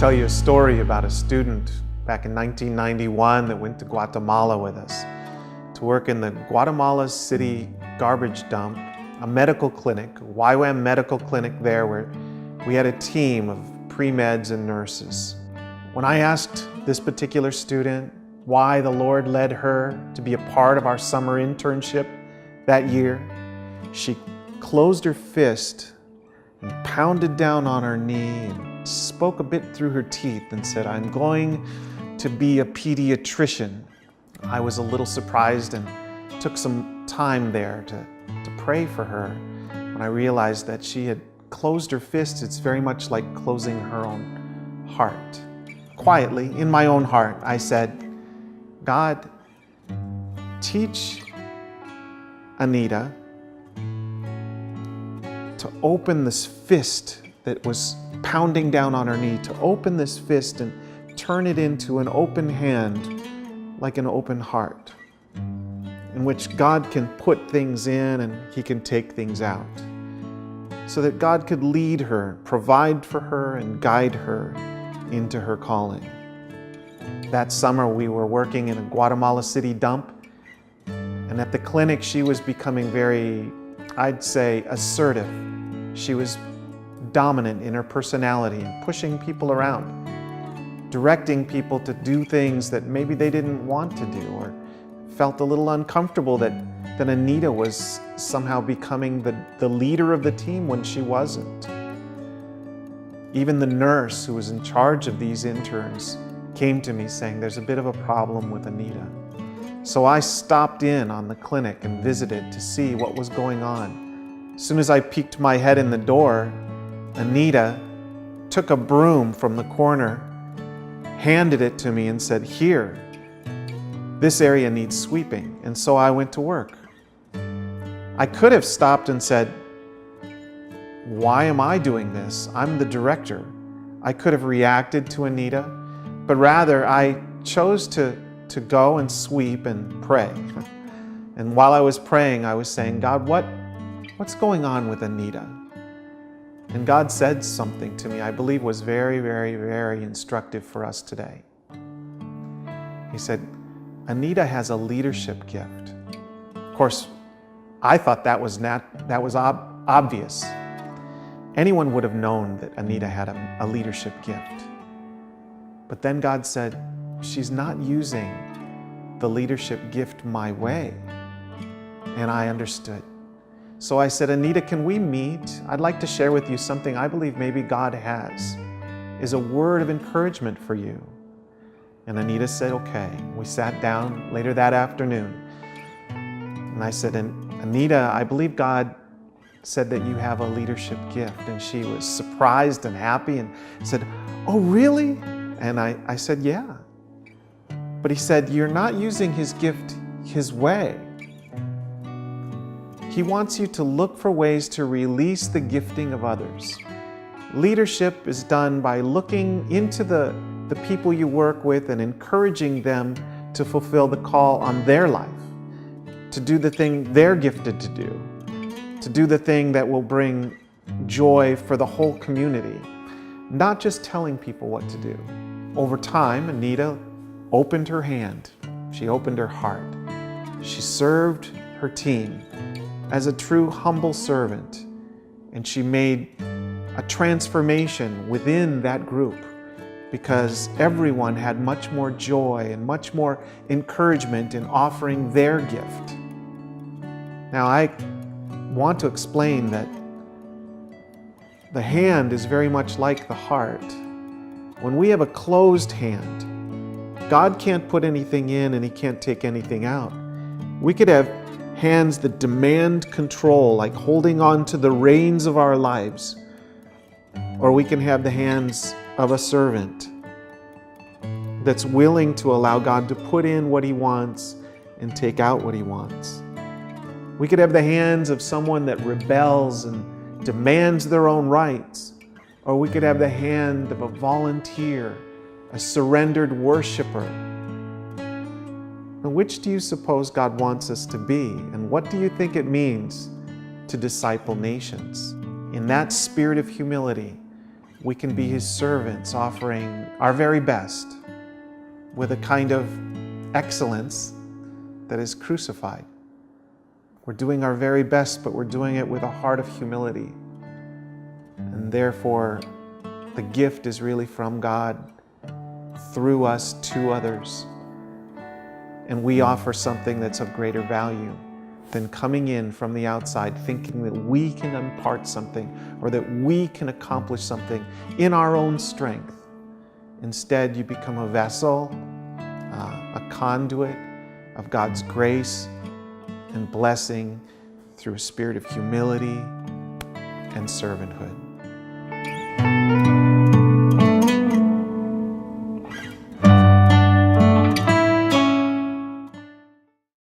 tell you a story about a student back in 1991 that went to Guatemala with us to work in the Guatemala City garbage dump, a medical clinic, a YWAM medical clinic there where we had a team of pre-meds and nurses. When I asked this particular student why the Lord led her to be a part of our summer internship that year, she closed her fist and pounded down on her knee and spoke a bit through her teeth and said, "I'm going to be a pediatrician." I was a little surprised and took some time there to pray for her. When I realized that she had closed her fist, it's very much like closing her own heart. Quietly, in my own heart, I said, "God, teach Anita to open this fist that was pounding down on her knee, to open this fist and turn it into an open hand, like an open heart, in which God can put things in and He can take things out, so that God could lead her, provide for her, and guide her into her calling." That summer we were working in a Guatemala City dump, and at the clinic she was becoming very, I'd say, assertive. She was dominant in her personality and pushing people around, directing people to do things that maybe they didn't want to do, or felt a little uncomfortable that Anita was somehow becoming the leader of the team when she wasn't. Even the nurse who was in charge of these interns came to me saying, "There's a bit of a problem with Anita." So I stopped in on the clinic and visited to see what was going on. As soon as I peeked my head in the door, Anita took a broom from the corner, handed it to me and said, "Here, this area needs sweeping." And so I went to work. I could have stopped and said, "Why am I doing this? I'm the director." I could have reacted to Anita, but rather I chose to go and sweep and pray. And while I was praying, I was saying, "God, what's going on with Anita?" And God said something to me I believe was very, very, very instructive for us today. He said, "Anita has a leadership gift." Of course, I thought that was obvious. Anyone would have known that Anita had a leadership gift. But then God said, "She's not using the leadership gift my way." And I understood. So I said, "Anita, can we meet? I'd like to share with you something I believe maybe God has, is a word of encouragement for you." And Anita said, "Okay." We sat down later that afternoon. And I said, "Anita, I believe God said that you have a leadership gift." And she was surprised and happy and said, "Oh, really?" And I said, "Yeah." But he said, "You're not using his gift his way. He wants you to look for ways to release the gifting of others. Leadership is done by looking into the people you work with and encouraging them to fulfill the call on their life, to do the thing they're gifted to do the thing that will bring joy for the whole community, not just telling people what to do." Over time, Anita opened her hand. She opened her heart. She served her team as a true humble servant, and she made a transformation within that group because everyone had much more joy and much more encouragement in offering their gift. Now, I want to explain that the hand is very much like the heart. When we have a closed hand, God can't put anything in and He can't take anything out. We could have hands that demand control, like holding on to the reins of our lives. Or we can have the hands of a servant that's willing to allow God to put in what He wants and take out what He wants. We could have the hands of someone that rebels and demands their own rights. Or we could have the hand of a volunteer, a surrendered worshiper. Now, which do you suppose God wants us to be? And what do you think it means to disciple nations? In that spirit of humility, we can be His servants, offering our very best with a kind of excellence that is crucified. We're doing our very best, but we're doing it with a heart of humility. And therefore, the gift is really from God through us to others. And we offer something that's of greater value than coming in from the outside thinking that we can impart something or that we can accomplish something in our own strength. Instead, you become a vessel, a conduit of God's grace and blessing through a spirit of humility and servanthood.